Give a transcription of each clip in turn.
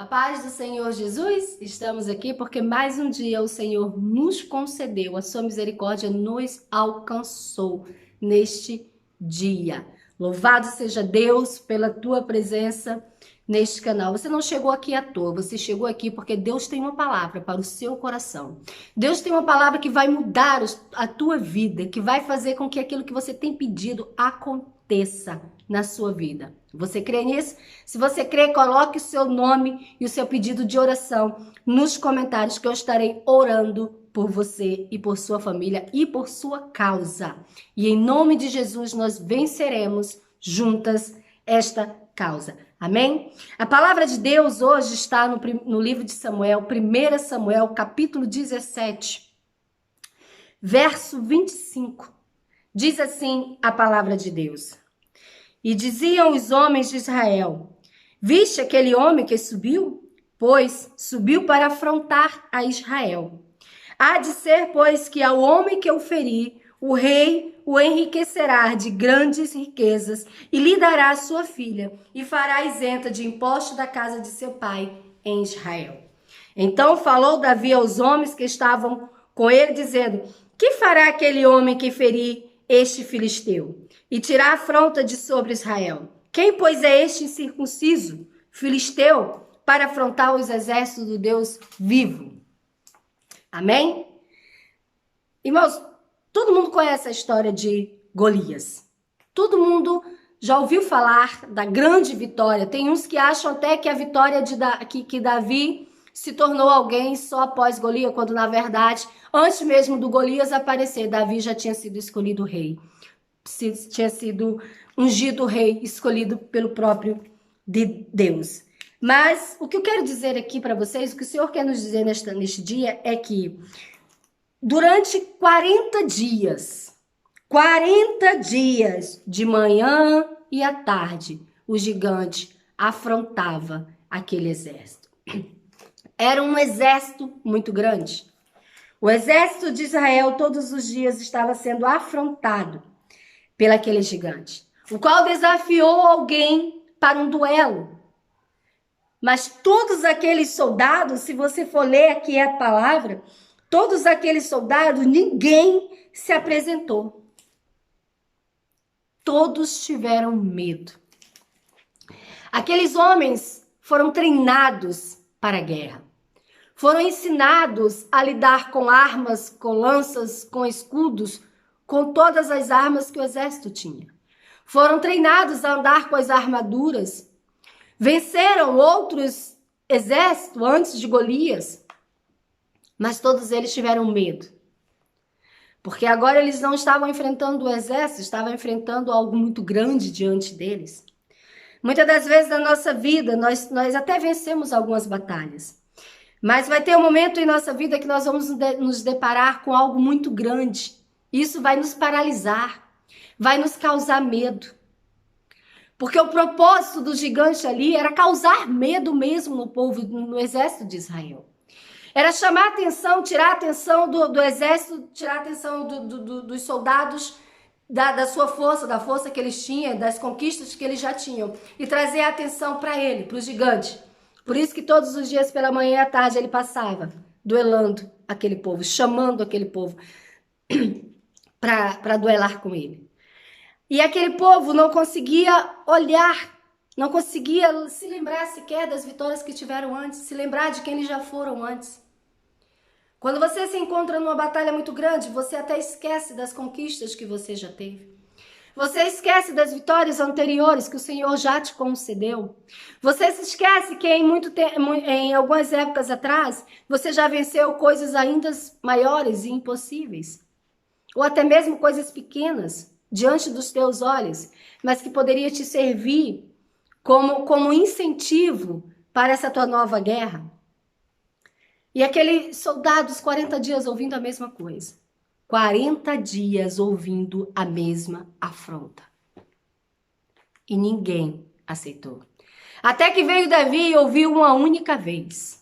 A paz do Senhor Jesus, estamos aqui porque mais um dia o Senhor nos concedeu, a sua misericórdia nos alcançou neste dia. Louvado seja Deus pela tua presença neste canal. Você não chegou aqui à toa, você chegou aqui porque Deus tem uma palavra para o seu coração. Deus tem uma palavra que vai mudar a tua vida, que vai fazer com que aquilo que você tem pedido aconteça na sua vida. Você crê nisso? Se você crê, coloque o seu nome e o seu pedido de oração nos comentários que eu estarei orando por você e por sua família e por sua causa. E em nome de Jesus nós venceremos juntas esta causa. Amém? A palavra de Deus hoje está no livro de Samuel, 1 Samuel, capítulo 17, verso 25. Diz assim a palavra de Deus. E diziam os homens de Israel: viste aquele homem que subiu? Pois subiu para afrontar a Israel. Há de ser, pois, que ao homem que eu feri, o rei o enriquecerá de grandes riquezas e lhe dará a sua filha e fará isenta de imposto da casa de seu pai em Israel. Então falou Davi aos homens que estavam com ele, dizendo: que fará aquele homem que ferir este filisteu e tirar a afronta de sobre Israel? Quem, pois, é este incircunciso filisteu para afrontar os exércitos do Deus vivo? Amém? Irmãos, todo mundo conhece a história de Golias. Todo mundo já ouviu falar da grande vitória. Tem uns que acham até que a vitória que Davi se tornou alguém só após Golias, quando na verdade, antes mesmo do Golias aparecer, Davi já tinha sido escolhido rei. Tinha sido ungido rei, escolhido pelo próprio de Deus. Mas o que eu quero dizer aqui para vocês, o que o Senhor quer nos dizer neste dia é que durante 40 dias, de manhã e à tarde, o gigante afrontava aquele exército. Era um exército muito grande. O exército de Israel todos os dias estava sendo afrontado pelaquele gigante, o qual desafiou alguém para um duelo. Mas todos aqueles soldados, se você for ler aqui a palavra, todos aqueles soldados, ninguém se apresentou. Todos tiveram medo. Aqueles homens foram treinados para a guerra. Foram ensinados a lidar com armas, com lanças, com escudos, com todas as armas que o exército tinha. Foram treinados a andar com as armaduras. Venceram outros exércitos antes de Golias, mas todos eles tiveram medo. Porque agora eles não estavam enfrentando o exército, estavam enfrentando algo muito grande diante deles. Muitas das vezes na nossa vida, nós até vencemos algumas batalhas. Mas vai ter um momento em nossa vida que nós vamos nos deparar com algo muito grande. Isso vai nos paralisar, vai nos causar medo. Porque o propósito do gigante ali era causar medo mesmo no povo, no exército de Israel. Era chamar a atenção, tirar a atenção do exército, tirar a atenção dos soldados, da sua força, da força que eles tinham, das conquistas que eles já tinham. E trazer a atenção para ele, para o gigante. Por isso que todos os dias, pela manhã e à tarde, ele passava duelando aquele povo, chamando aquele povo para duelar com ele. E aquele povo não conseguia olhar, não conseguia se lembrar sequer das vitórias que tiveram antes, se lembrar de quem eles já foram antes. Quando você se encontra numa batalha muito grande, você até esquece das conquistas que você já teve. Você esquece das vitórias anteriores que o Senhor já te concedeu. Você se esquece que em algumas épocas atrás, você já venceu coisas ainda maiores e impossíveis. Ou até mesmo coisas pequenas diante dos teus olhos, mas que poderia te servir como incentivo para essa tua nova guerra. E aqueles soldados, 40 dias ouvindo a mesma coisa. 40 dias ouvindo a mesma afronta. E ninguém aceitou. Até que veio Davi e ouviu uma única vez.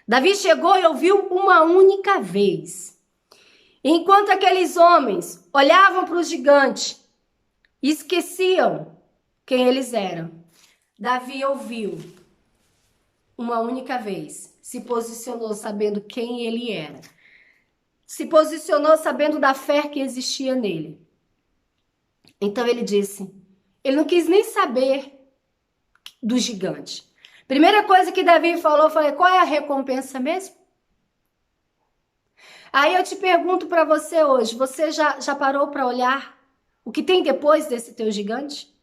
Davi chegou e ouviu uma única vez. Enquanto aqueles homens olhavam para o gigante e esqueciam quem eles eram, Davi ouviu uma única vez, se posicionou sabendo quem ele era. Se posicionou sabendo da fé que existia nele. Então ele disse, ele não quis nem saber do gigante. Primeira coisa que Davi falou, qual é a recompensa mesmo? Aí eu te pergunto para você hoje, você já parou para olhar o que tem depois desse teu gigante?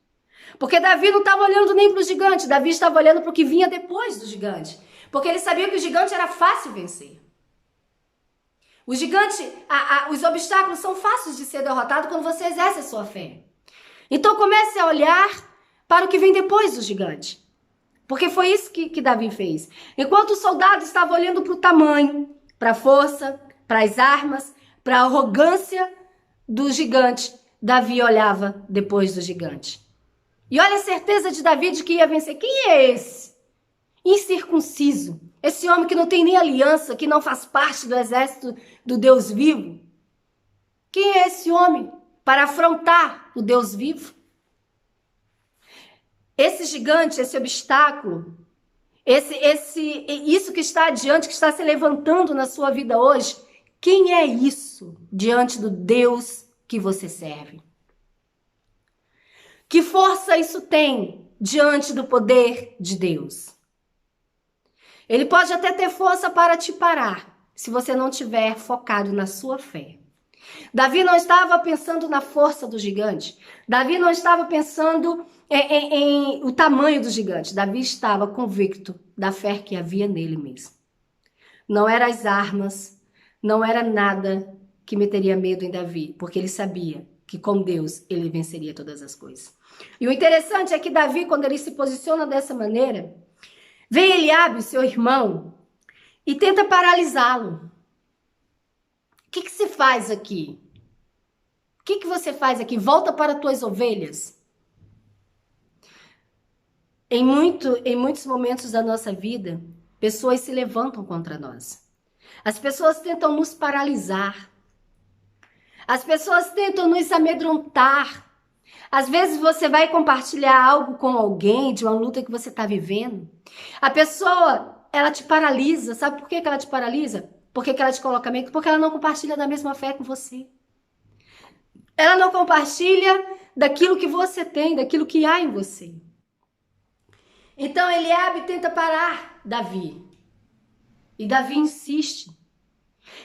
Porque Davi não estava olhando nem para o gigante, Davi estava olhando para o que vinha depois do gigante. Porque ele sabia que o gigante era fácil vencer. O gigante, os obstáculos são fáceis de ser derrotados quando você exerce a sua fé. Então comece a olhar para o que vem depois do gigante. Porque foi isso que Davi fez. Enquanto o soldado estava olhando para o tamanho, para a força, para as armas, para a arrogância do gigante, Davi olhava depois do gigante. E olha a certeza de Davi de que ia vencer. Quem é esse? Incircunciso. Esse homem que não tem nem aliança, que não faz parte do exército do Deus vivo. Quem é esse homem para afrontar o Deus vivo? Esse gigante, esse obstáculo, isso que está adiante, que está se levantando na sua vida hoje, quem é isso diante do Deus que você serve? Que força isso tem diante do poder de Deus? Ele pode até ter força para te parar, se você não estiver focado na sua fé. Davi não estava pensando na força do gigante. Davi não estava pensando em o tamanho do gigante. Davi estava convicto da fé que havia nele mesmo. Não eram as armas, não era nada que meteria medo em Davi, porque ele sabia que com Deus ele venceria todas as coisas. E o interessante é que Davi, quando ele se posiciona dessa maneira, vem Eliabe, seu irmão, e tenta paralisá-lo. O que se faz aqui? O que você faz aqui? Volta para tuas ovelhas. Em muitos momentos da nossa vida, pessoas se levantam contra nós. As pessoas tentam nos paralisar. As pessoas tentam nos amedrontar. Às vezes você vai compartilhar algo com alguém de uma luta que você está vivendo. A pessoa, ela te paralisa. Sabe por que ela te paralisa? Por que ela te coloca medo? Porque ela não compartilha da mesma fé que você. Ela não compartilha daquilo que você tem, daquilo que há em você. Então Eliabe tenta parar Davi. E Davi insiste.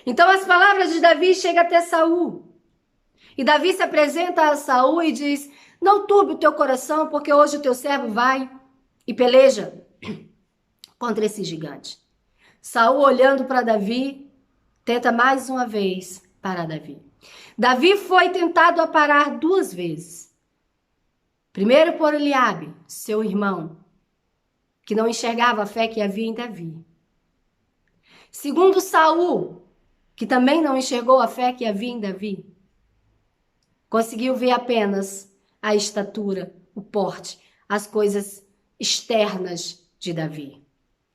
Então as palavras de Davi chegam até Saul. E Davi se apresenta a Saul e diz, não turbe o teu coração, porque hoje o teu servo vai e peleja contra esse gigante. Saul, olhando para Davi, tenta mais uma vez parar Davi. Davi foi tentado a parar 2 vezes. Primeiro por Eliabe, seu irmão, que não enxergava a fé que havia em Davi. Segundo Saul, que também não enxergou a fé que havia em Davi. Conseguiu ver apenas a estatura, o porte, as coisas externas de Davi.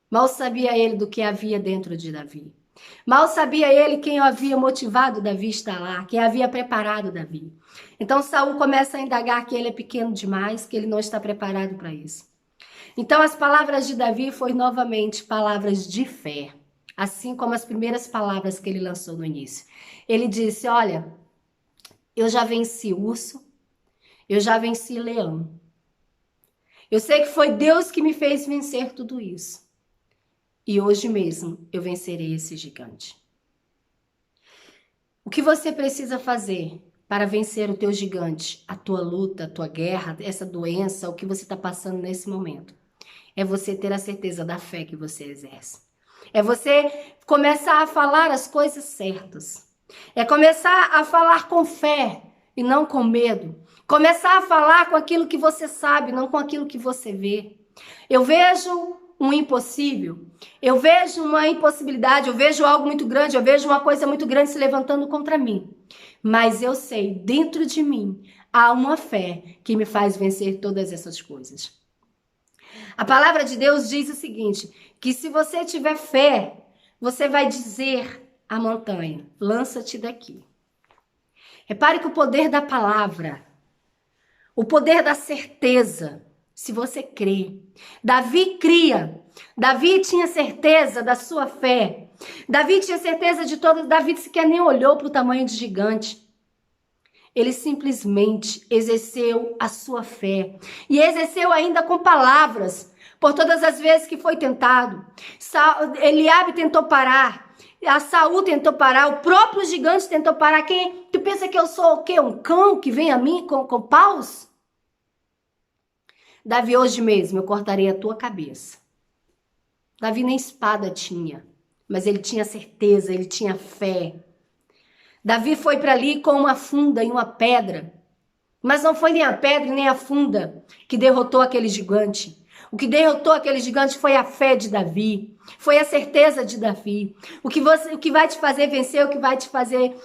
Mal sabia ele do que havia dentro de Davi. Mal sabia ele quem havia motivado Davi a estar lá, quem havia preparado Davi. Então Saul começa a indagar que ele é pequeno demais, que ele não está preparado para isso. Então as palavras de Davi foram novamente palavras de fé, assim como as primeiras palavras que ele lançou no início. Ele disse, olha, eu já venci urso, eu já venci leão. Eu sei que foi Deus que me fez vencer tudo isso. E hoje mesmo eu vencerei esse gigante. O que você precisa fazer para vencer o teu gigante, a tua luta, a tua guerra, essa doença, o que você está passando nesse momento? É você ter a certeza da fé que você exerce. É você começar a falar as coisas certas. É começar a falar com fé e não com medo. Começar a falar com aquilo que você sabe, não com aquilo que você vê. Eu vejo um impossível, eu vejo uma impossibilidade, eu vejo algo muito grande, eu vejo uma coisa muito grande se levantando contra mim. Mas eu sei, dentro de mim, há uma fé que me faz vencer todas essas coisas. A palavra de Deus diz o seguinte, que se você tiver fé, você vai dizer à montanha, lança-te daqui. Repare que o poder da palavra, o poder da certeza, se você crê. Davi cria. Davi tinha certeza da sua fé. Davi tinha certeza de todas. Davi sequer nem olhou para o tamanho do gigante. Ele simplesmente exerceu a sua fé. E exerceu ainda com palavras. Por todas as vezes que foi tentado. Eliabe tentou parar. A Saul tentou parar. O próprio gigante tentou parar. Quem? Tu pensa que eu sou o quê? Um cão que vem a mim com paus? Davi, hoje mesmo eu cortarei a tua cabeça. Davi nem espada tinha. Mas ele tinha certeza, ele tinha fé. Davi foi para ali com uma funda e uma pedra. Mas não foi nem a pedra nem a funda que derrotou aquele gigante. O que derrotou aquele gigante foi a fé de Davi. Foi a certeza de Davi. O que vai te fazer vencer, o que vai te fazer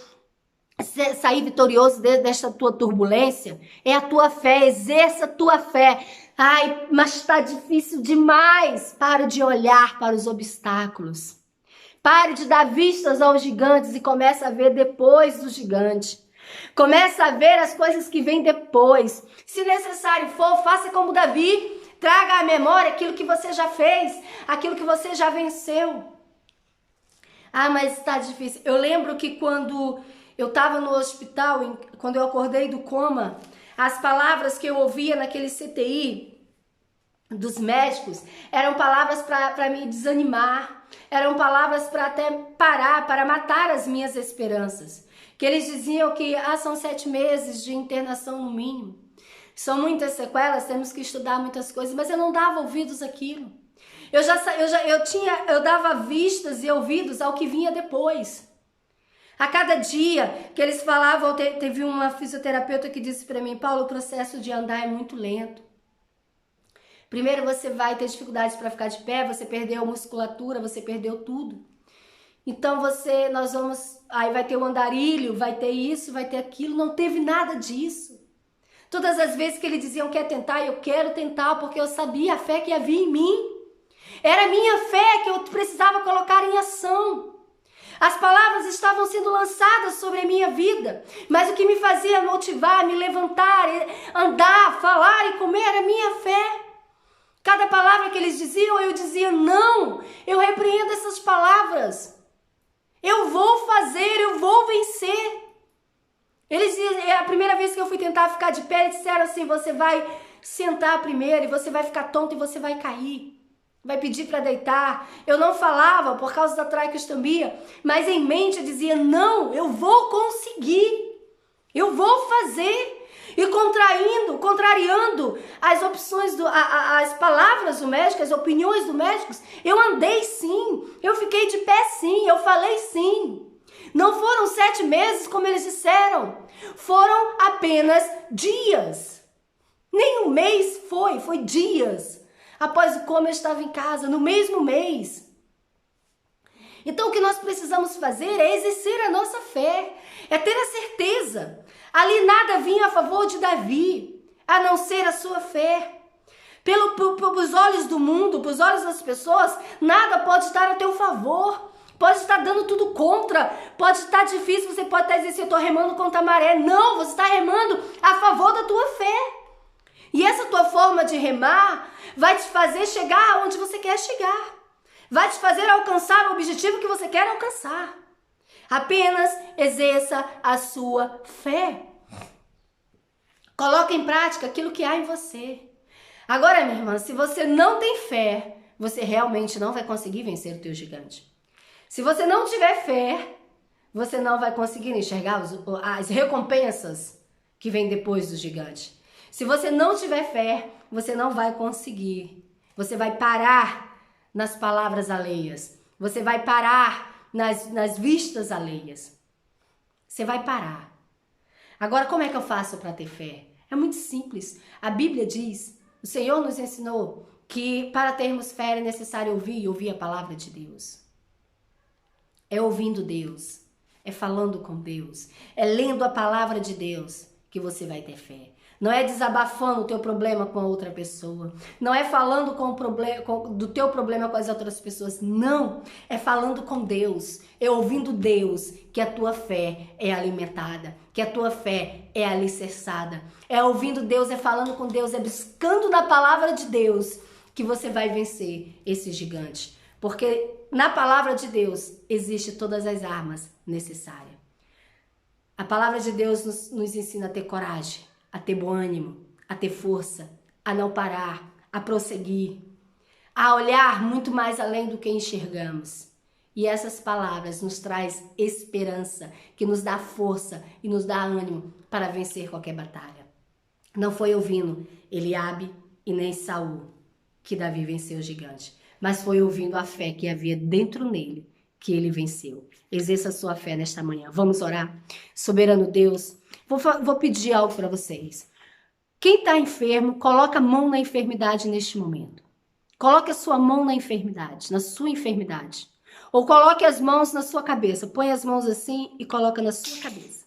sair vitorioso desta tua turbulência é a tua fé. Exerça a tua fé. Ai, mas está difícil demais. Para de olhar para os obstáculos. Pare de dar vistas aos gigantes e comece a ver depois do gigante. Começa a ver as coisas que vêm depois. Se necessário for, faça como Davi. Traga à memória aquilo que você já fez, aquilo que você já venceu. Ah, mas está difícil. Eu lembro que quando eu estava no hospital, quando eu acordei do coma, as palavras que eu ouvia naquele CTI dos médicos eram palavras para me desanimar, eram palavras para até parar, para matar as minhas esperanças. Que eles diziam que são 7 meses de internação no mínimo. São muitas sequelas, temos que estudar muitas coisas, mas eu não dava ouvidos àquilo. Eu dava vistas e ouvidos ao que vinha depois. A cada dia que eles falavam, teve uma fisioterapeuta que disse para mim: Paulo, o processo de andar é muito lento. Primeiro você vai ter dificuldades para ficar de pé, você perdeu a musculatura, você perdeu tudo. Então aí vai ter o andarilho, vai ter isso, vai ter aquilo, não teve nada disso. Todas as vezes que ele diziam quer tentar, eu quero tentar, porque eu sabia a fé que havia em mim. Era a minha fé que eu precisava colocar em ação. As palavras estavam sendo lançadas sobre a minha vida, mas o que me fazia motivar, me levantar, andar, falar e comer era a minha fé. Cada palavra que eles diziam, eu dizia não, eu repreendo essas palavras. Eu vou fazer, eu vou vencer. Eles, a primeira vez que eu fui tentar ficar de pé, eles disseram assim: você vai sentar primeiro e você vai ficar tonto e você vai cair. Vai pedir para deitar. Eu não falava por causa da traqueostomia, mas em mente eu dizia: não, eu vou conseguir. Eu vou fazer. E contrariando as opções, as palavras do médico, as opiniões do médico, eu andei sim. Eu fiquei de pé sim. Eu falei sim. Não foram 7 meses, como eles disseram. Foram apenas dias. Nem um mês foi dias. Após o coma eu estava em casa, no mesmo mês. Então o que nós precisamos fazer é exercer a nossa fé. É ter a certeza. Ali nada vinha a favor de Davi, a não ser a sua fé. Pelos olhos do mundo, pelos olhos das pessoas, nada pode estar a teu favor. Pode estar dando tudo contra, pode estar difícil, você pode estar dizendo: eu estou remando contra a maré. Não, você está remando a favor da tua fé. E essa tua forma de remar vai te fazer chegar onde você quer chegar. Vai te fazer alcançar o objetivo que você quer alcançar. Apenas exerça a sua fé. Coloque em prática aquilo que há em você. Agora, minha irmã, se você não tem fé, você realmente não vai conseguir vencer o teu gigante. Se você não tiver fé, você não vai conseguir enxergar as recompensas que vêm depois do gigante. Se você não tiver fé, você não vai conseguir. Você vai parar nas palavras alheias. Você vai parar nas vistas alheias. Você vai parar. Agora, como é que eu faço para ter fé? É muito simples. A Bíblia diz, o Senhor nos ensinou que para termos fé é necessário ouvir a palavra de Deus. É ouvindo Deus, é falando com Deus, é lendo a palavra de Deus que você vai ter fé. Não é desabafando o teu problema com a outra pessoa. Não é falando do teu problema com as outras pessoas. Não. É falando com Deus. É ouvindo Deus que a tua fé é alimentada. Que a tua fé é alicerçada. É ouvindo Deus, é falando com Deus, é buscando na palavra de Deus que você vai vencer esse gigante. Porque na palavra de Deus existe todas as armas necessárias. A palavra de Deus nos ensina a ter coragem, a ter bom ânimo, a ter força, a não parar, a prosseguir, a olhar muito mais além do que enxergamos. E essas palavras nos traz esperança, que nos dá força e nos dá ânimo para vencer qualquer batalha. Não foi ouvindo Eliabe e nem Saul que Davi venceu o gigante, mas foi ouvindo a fé que havia dentro nele que ele venceu. Exerça a sua fé nesta manhã. Vamos orar? Soberano Deus, vou pedir algo para vocês. Quem está enfermo, coloca a mão na enfermidade neste momento. Coloque a sua mão na enfermidade, na sua enfermidade. Ou coloque as mãos na sua cabeça. Põe as mãos assim e coloca na sua cabeça.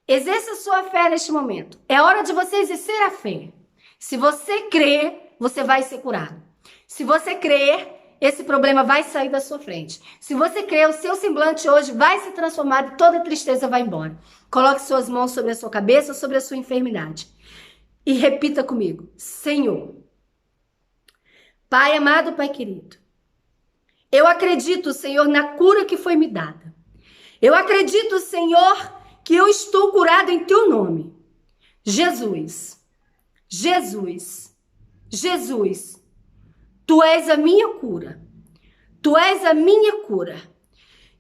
Exerça a sua fé neste momento. É hora de você exercer a fé. Se você crer, você vai ser curado. Se você crer, esse problema vai sair da sua frente. Se você crer, o seu semblante hoje vai se transformar e toda tristeza vai embora. Coloque suas mãos sobre a sua cabeça, sobre a sua enfermidade. E repita comigo. Senhor, Pai amado, Pai querido, eu acredito, Senhor, na cura que foi me dada. Eu acredito, Senhor, que eu estou curado em Teu nome. Jesus, Jesus, Jesus. Tu és a minha cura. Tu és a minha cura.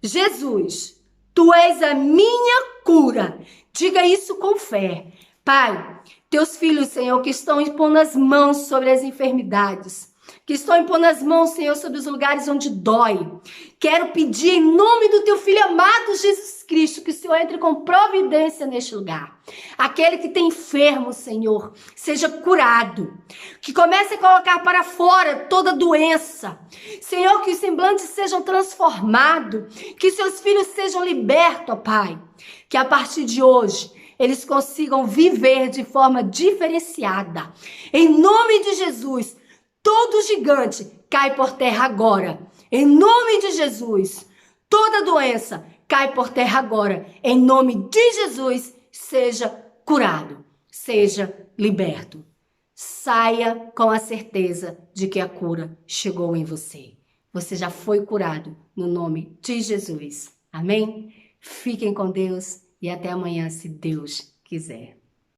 Jesus, Tu és a minha cura. Diga isso com fé. Pai, Teus filhos, Senhor, que estão impondo as mãos sobre as enfermidades, que estão impondo as mãos, Senhor, sobre os lugares onde dói. Quero pedir em nome do Teu Filho amado Jesus Cristo, que o Senhor entre com providência neste lugar. Aquele que tem enfermo, Senhor, seja curado. Que comece a colocar para fora toda doença. Senhor, que os semblantes sejam transformados. Que seus filhos sejam libertos, ó Pai. Que a partir de hoje eles consigam viver de forma diferenciada. Em nome de Jesus, todo gigante cai por terra agora. Em nome de Jesus, toda doença cai por terra agora. Em nome de Jesus, seja curado, seja liberto. Saia com a certeza de que a cura chegou em você. Você já foi curado no nome de Jesus. Amém? Fiquem com Deus e até amanhã, se Deus quiser.